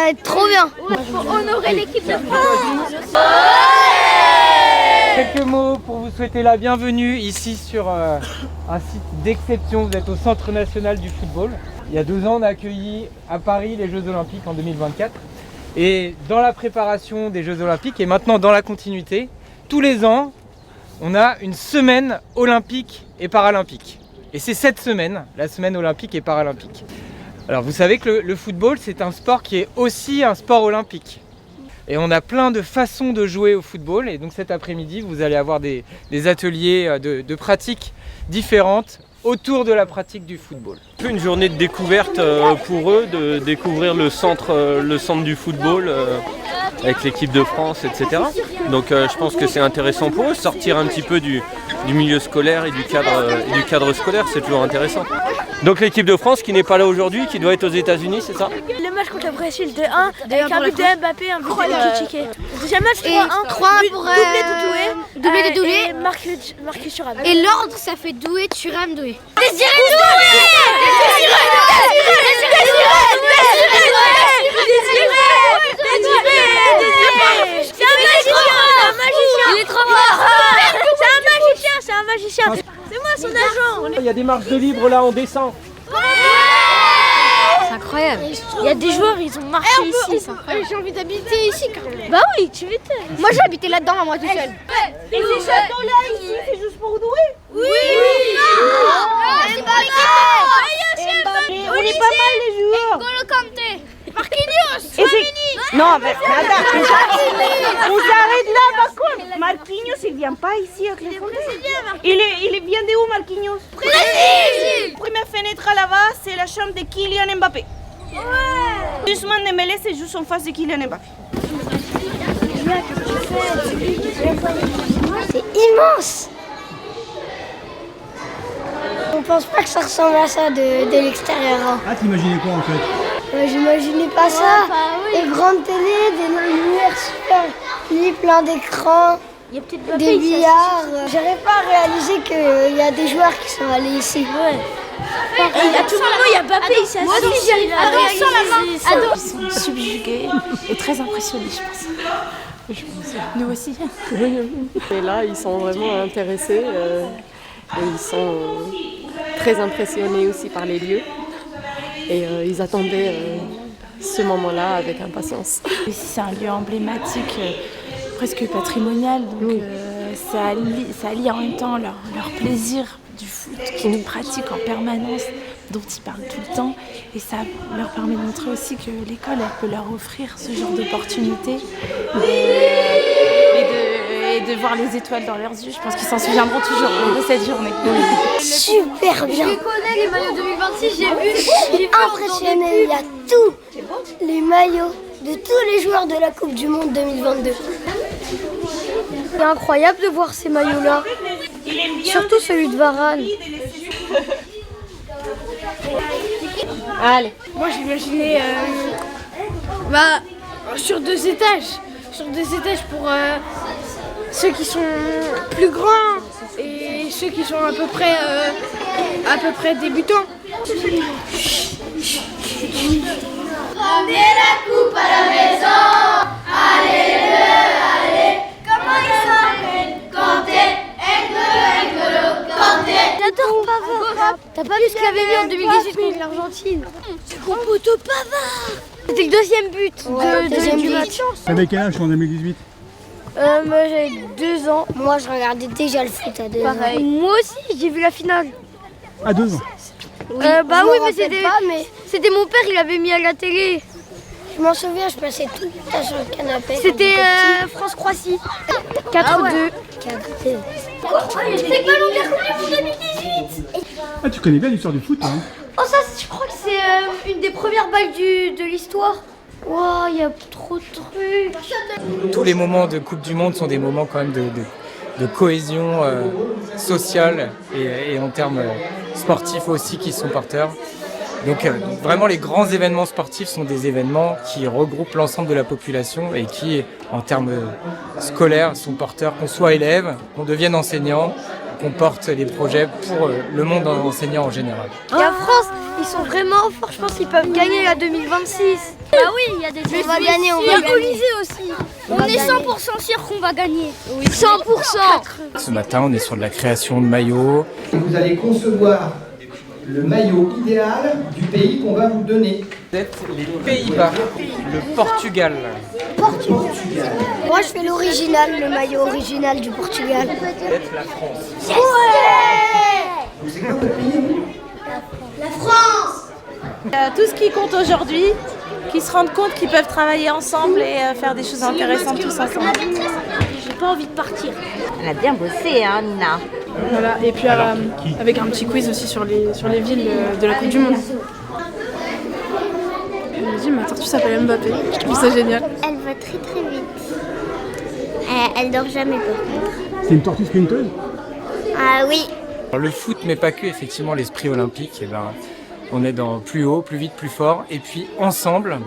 va être trop bien. Faut honorer l'équipe de France. Quelques mots pour vous souhaiter la bienvenue ici sur un site d'exception. Vous êtes au Centre national du football. Il y a 2 ans, on a accueilli à Paris les Jeux Olympiques en 2024. Et dans la préparation des Jeux Olympiques et maintenant dans la continuité, tous les ans, on a une semaine olympique et paralympique. Et c'est cette semaine, la semaine olympique et paralympique. Alors vous savez que le football, c'est un sport qui est aussi un sport olympique. Et on a plein de façons de jouer au football. Et donc cet après-midi, vous allez avoir des ateliers de pratiques différentes autour de la pratique du football. Une journée de découverte pour eux, de découvrir le centre du football avec l'équipe de France, etc. Donc je pense que c'est intéressant pour eux, sortir un petit peu du milieu scolaire et du cadre scolaire, c'est toujours intéressant. Donc l'équipe de France qui n'est pas là aujourd'hui, qui doit être aux États-Unis, c'est ça? Le match contre le Brésil 2-1 avec un but de Mbappé, un but de Kikiki. Deuxième match 3-1 3 pour doublé de Doué et marqué sur Thuram. Et l'ordre, ça fait Doué, Thuram, Doué. Désiré Il est trop fort. C'est un magicien. C'est moi son agent. Il y a des marches de libre là, on descend. C'est incroyable. Il y a des joueurs, ils ont marqué ici. J'ai envie d'habiter ici quand même. Bah oui, tu m'étais. Moi j'ai habité là-dedans, moi tout seul. Et ces châteaux-là ici, c'est juste pour Doué? Oui. C'est pas On est pas mal les joueurs. N'Golo Kanté, Marquinhos, Non, mais attends, vous arrêtez là par contre. Marquinhos, il vient pas ici à Clermont. Il vient de où, Marquinhos? Brésil. Première fenêtre là-bas, c'est la chambre de Kylian Mbappé. Ouais. Ousmane Dembélé, c'est juste en face de Kylian Mbappé. C'est immense. On pense pas que ça ressemble à ça de l'extérieur. Hein. Ah, t'imaginais quoi en fait? J'imaginais pas ça. Des grandes télés, des lumières super jolies, plein d'écrans, des billards. J'arrive pas à réaliser qu'il y a des joueurs qui sont allés ici. Et il y a tout le monde, il y a Mbappé ici. Moi aussi j'arrive à réaliser ça. Ils sont subjugués et très impressionnés, je pense. Nous aussi. Et là, ils sont vraiment intéressés et ils sont très impressionnés aussi par les lieux. Et ils attendaient ce moment-là avec impatience. Ici, c'est un lieu emblématique, presque patrimonial. Donc ça allie en même temps leur plaisir du foot qu'ils pratiquent en permanence, dont ils parlent tout le temps. Et ça leur permet de montrer aussi que l'école, elle peut leur offrir ce genre d'opportunités. Et de voir les étoiles dans leurs yeux. Je pense qu'ils s'en souviendront toujours de cette journée. Super bien. Je connais les maillots 2026, j'ai vu. Impressionné, il y a tous les maillots de tous les joueurs de la Coupe du Monde 2022. C'est incroyable de voir ces maillots-là. Surtout celui de Varane. Allez. Moi j'imaginais sur 2 étages. Sur 2 étages pour ceux qui sont plus grands et ceux qui sont à peu près débutants. Ramenez la coupe à la maison. Allez, allez. Comment il s'appelle? Kanté. N'Golo Kanté. J'adore Pavard. T'as pas vu ce qu'il avait mis en 2018 contre l'Argentine? C'est mon poteau Pavard. C'était le 2e but du match. T'avais quel âge en 2018? Moi j'avais 2 ans. Moi je regardais déjà le foot à 2 ans. Moi aussi, j'ai vu la finale. À 2 ans. Bah oui, mais c'était mon père, il avait mis à la télé. Je m'en souviens, je passais tout le temps sur le canapé. C'était France-Croatie. 4-2. 4-2. C'est pas l'Angleterre pour 2018. Ah, tu connais bien l'histoire du foot, hein? Oh ça, je crois que c'est une des premières balles de l'histoire. Wow, il y a trop de trucs. Tous les moments de Coupe du Monde sont des moments quand même de cohésion sociale et en termes sportifs aussi qui sont porteurs. Donc vraiment les grands événements sportifs sont des événements qui regroupent l'ensemble de la population et qui, en termes scolaires, sont porteurs, qu'on soit élève, qu'on devienne enseignant, qu'on porte des projets pour le monde enseignant en général. Et en France, Ils sont vraiment forts, je pense qu'ils peuvent gagner la 2026. Bah oui, il y a des on va gagner, on va gagner aussi. On est 100% sûr qu'on va gagner. Oui, 100%. Ce matin, on est sur de la création de maillots. Vous allez concevoir le maillot idéal du pays qu'on va vous donner. Vous êtes les Pays-Bas, le Portugal. Moi, je fais l'original, le maillot original du Portugal. Vous êtes la France. C'est quoi votre pays? La France. Tout ce qui compte aujourd'hui, qu'ils se rendent compte qu'ils peuvent travailler ensemble et faire des choses intéressantes tous ensemble. J'ai pas envie de partir. Elle a bien bossé, hein, Nina. Voilà, et puis avec un petit quiz aussi sur les villes de la Coupe du Monde. Elle m'a dit, ma tortue s'appelle Mbappé. Je trouve ça génial. Elle va très très vite. Elle dort jamais par contre. C'est une tortue sprinteuse? Ah oui. Alors, le foot, mais pas que, effectivement, l'esprit olympique. Et ben, on est dans plus haut, plus vite, plus fort. Et puis ensemble,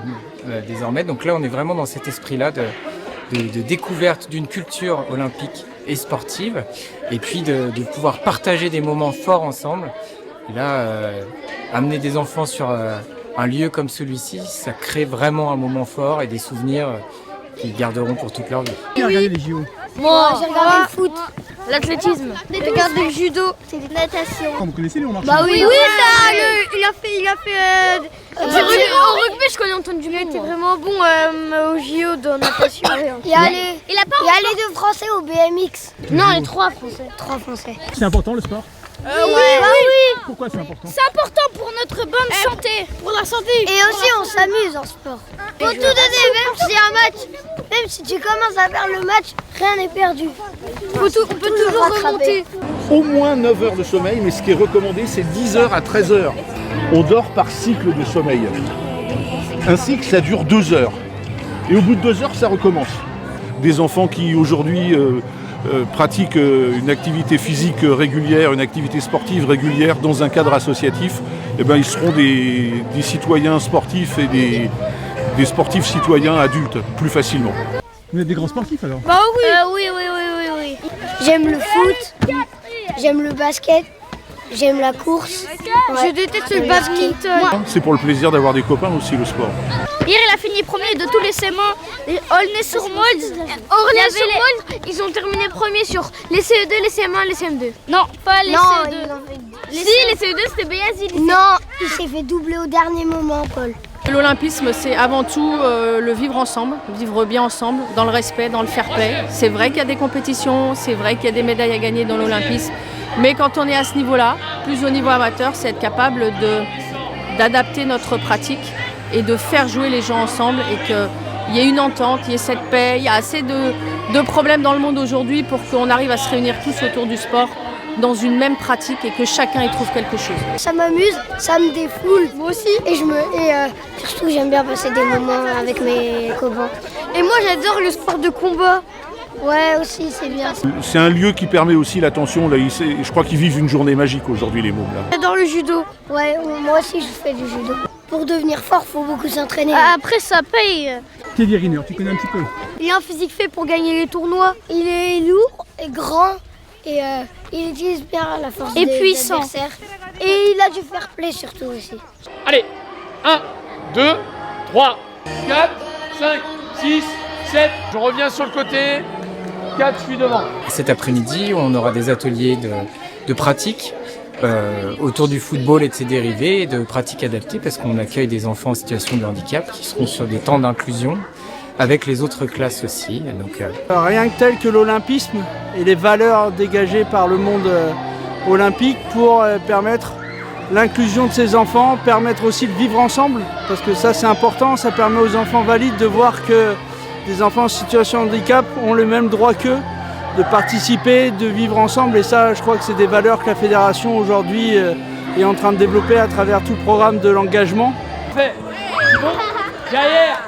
désormais. Donc là, on est vraiment dans cet esprit-là de découverte d'une culture olympique et sportive. Et puis de pouvoir partager des moments forts ensemble. Et là, amener des enfants sur un lieu comme celui-ci, ça crée vraiment un moment fort et des souvenirs qu'ils garderont pour toute leur vie. Qui a regardé les JO? Moi, j'ai regardé le foot, l'athlétisme, j'ai regardé le judo, c'est de natation. Vous connaissez Léon Marchand? Bah oui, ça, il a fait. Au rugby, je connais Antoine Dumont. Il était vraiment bon au JO de natation. Il y a les deux Français au BMX. Non, les trois Français. Trois Français. C'est important le sport? Oui. Pourquoi c'est important? C'est important pour notre bonne santé. Pour la santé. Et aussi, on s'amuse en sport. Faut tout donner, même si un match, même si tu commences à faire le match, rien n'est perdu. On peut toujours remonter. Au moins 9 heures de sommeil, mais ce qui est recommandé, c'est 10 heures à 13 heures. On dort par cycle de sommeil. Un cycle, ça dure 2 heures. Et au bout de 2 heures, ça recommence. Des enfants qui, aujourd'hui, pratiquent une activité physique régulière, une activité sportive régulière dans un cadre associatif, eh ben, ils seront des citoyens sportifs et des sportifs citoyens adultes plus facilement. Vous êtes des grands sportifs alors? Bah oui. Oui. J'aime le foot, j'aime le basket, j'aime la course. Je déteste le badminton. C'est pour le plaisir d'avoir des copains aussi, le sport. Hier, il a fini premier de tous les CM1. Aulnay-sur-Moldre, ils ont terminé premier sur les CE2, les CM1, les CM2. Non, pas les CE2. Les CE2, c'était Béazil. Non, il s'est fait doubler au dernier moment, Paul. L'olympisme, c'est avant tout le vivre ensemble, vivre bien ensemble, dans le respect, dans le fair play. C'est vrai qu'il y a des compétitions, c'est vrai qu'il y a des médailles à gagner dans l'olympisme, mais quand on est à ce niveau-là, plus au niveau amateur, c'est être capable d'adapter notre pratique et de faire jouer les gens ensemble et qu'il y ait une entente, il y ait cette paix. Il y a assez de problèmes dans le monde aujourd'hui pour qu'on arrive à se réunir tous autour du sport dans une même pratique et que chacun y trouve quelque chose. Ça m'amuse, ça me défoule, moi aussi, et surtout j'aime bien passer des moments avec mes copains. Et moi j'adore le sport de combat. Ouais aussi, c'est bien. C'est un lieu qui permet aussi l'attention. Là, je crois qu'ils vivent une journée magique aujourd'hui, les mômes là. J'adore le judo. Ouais, moi aussi je fais du judo. Pour devenir fort, faut beaucoup s'entraîner. Après ça paye. Teddy Riner, tu connais un petit peu? Il a un physique fait pour gagner les tournois. Il est lourd et grand. Et il utilise bien la force et puissant. Et il a du fair play surtout aussi. Allez, 1, 2, 3, 4, 5, 6, 7. Je reviens sur le côté. 4, je suis devant. Cet après-midi, on aura des ateliers de pratique autour du football et de ses dérivés, et de pratiques adaptées, parce qu'on accueille des enfants en situation de handicap qui seront sur des temps d'inclusion, avec les autres classes aussi. Donc, rien que tel que l'olympisme et les valeurs dégagées par le monde olympique pour permettre l'inclusion de ces enfants, permettre aussi de vivre ensemble, parce que ça c'est important, ça permet aux enfants valides de voir que des enfants en situation de handicap ont le même droit qu'eux, de participer, de vivre ensemble, et ça je crois que c'est des valeurs que la fédération aujourd'hui est en train de développer à travers tout le programme de l'engagement. C'est bon. Derrière.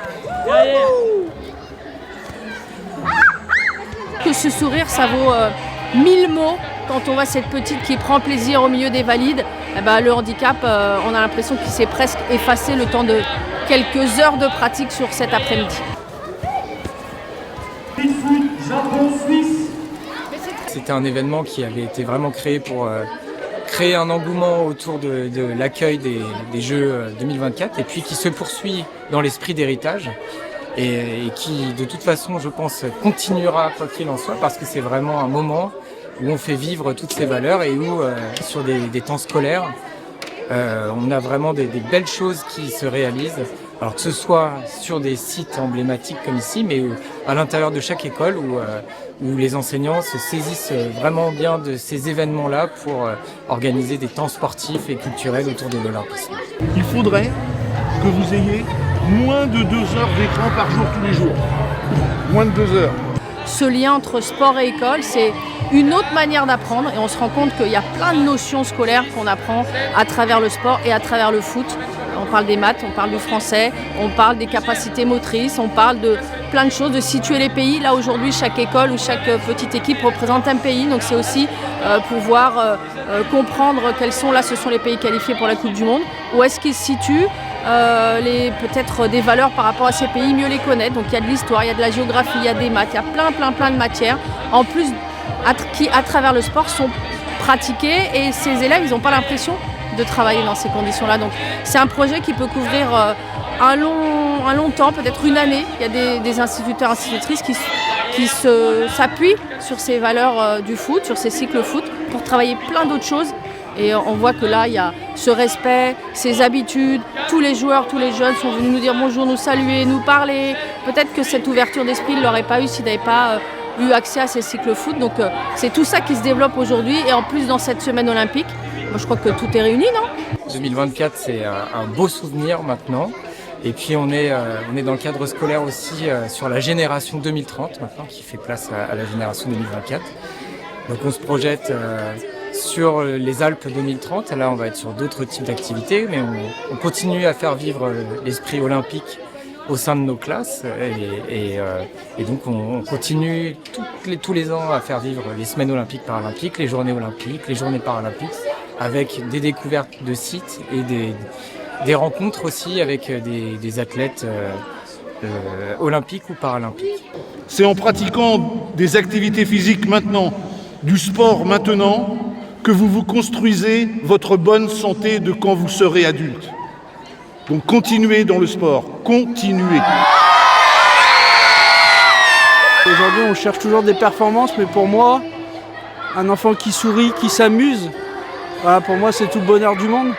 Que ce sourire, ça vaut 1000 mots quand on voit cette petite qui prend plaisir au milieu des valides. Eh ben, le handicap, on a l'impression qu'il s'est presque effacé le temps de quelques heures de pratique sur cet après-midi. C'était un événement qui avait été vraiment créé pour créer un engouement autour de l'accueil des Jeux 2024 et puis qui se poursuit dans l'esprit d'héritage et qui de toute façon je pense continuera quoi qu'il en soit parce que c'est vraiment un moment où on fait vivre toutes ces valeurs et où sur des temps scolaires on a vraiment des belles choses qui se réalisent. Alors que ce soit sur des sites emblématiques comme ici, mais à l'intérieur de chaque école où les enseignants se saisissent vraiment bien de ces événements-là pour organiser des temps sportifs et culturels autour de l'olympisme. Il faudrait que vous ayez moins de 2 heures d'écran par jour tous les jours. Moins de 2 heures. Ce lien entre sport et école, c'est une autre manière d'apprendre et on se rend compte qu'il y a plein de notions scolaires qu'on apprend à travers le sport et à travers le foot. On parle des maths, on parle du français, on parle des capacités motrices, on parle de plein de choses, de situer les pays. Là aujourd'hui, chaque école ou chaque petite équipe représente un pays, donc c'est aussi pouvoir comprendre quels sont, là ce sont les pays qualifiés pour la Coupe du Monde, où est-ce qu'ils se situent, peut-être des valeurs par rapport à ces pays, mieux les connaître. Donc il y a de l'histoire, il y a de la géographie, il y a des maths, il y a plein de matières, en plus qui à travers le sport sont pratiquées et ces élèves, ils n'ont pas l'impression de travailler dans ces conditions-là. Donc c'est un projet qui peut couvrir un long temps, peut-être une année. Il y a des instituteurs, institutrices qui s'appuient sur ces valeurs du foot, sur ces cycles foot, pour travailler plein d'autres choses. Et on voit que là, il y a ce respect, ces habitudes. Tous les joueurs, tous les jeunes sont venus nous dire bonjour, nous saluer, nous parler. Peut-être que cette ouverture d'esprit, ils ne l'auraient pas eu s'ils n'avaient pas eu accès à ces cycles foot. Donc c'est tout ça qui se développe aujourd'hui. Et en plus, dans cette semaine olympique, moi, je crois que tout est réuni, non ? 2024, c'est un beau souvenir maintenant. Et puis on est dans le cadre scolaire aussi sur la génération 2030 maintenant, qui fait place à la génération 2024. Donc on se projette sur les Alpes 2030. Là, on va être sur d'autres types d'activités, mais on continue à faire vivre l'esprit olympique au sein de nos classes. Et donc on continue tous les ans à faire vivre les semaines olympiques paralympiques, les journées olympiques, les journées paralympiques, avec des découvertes de sites et des rencontres aussi avec des athlètes olympiques ou paralympiques. C'est en pratiquant des activités physiques maintenant, du sport maintenant, que vous vous construisez votre bonne santé de quand vous serez adulte. Donc continuez dans le sport, continuez. Aujourd'hui, on cherche toujours des performances, mais pour moi, un enfant qui sourit, qui s'amuse, voilà, pour moi, c'est tout le bonheur du monde.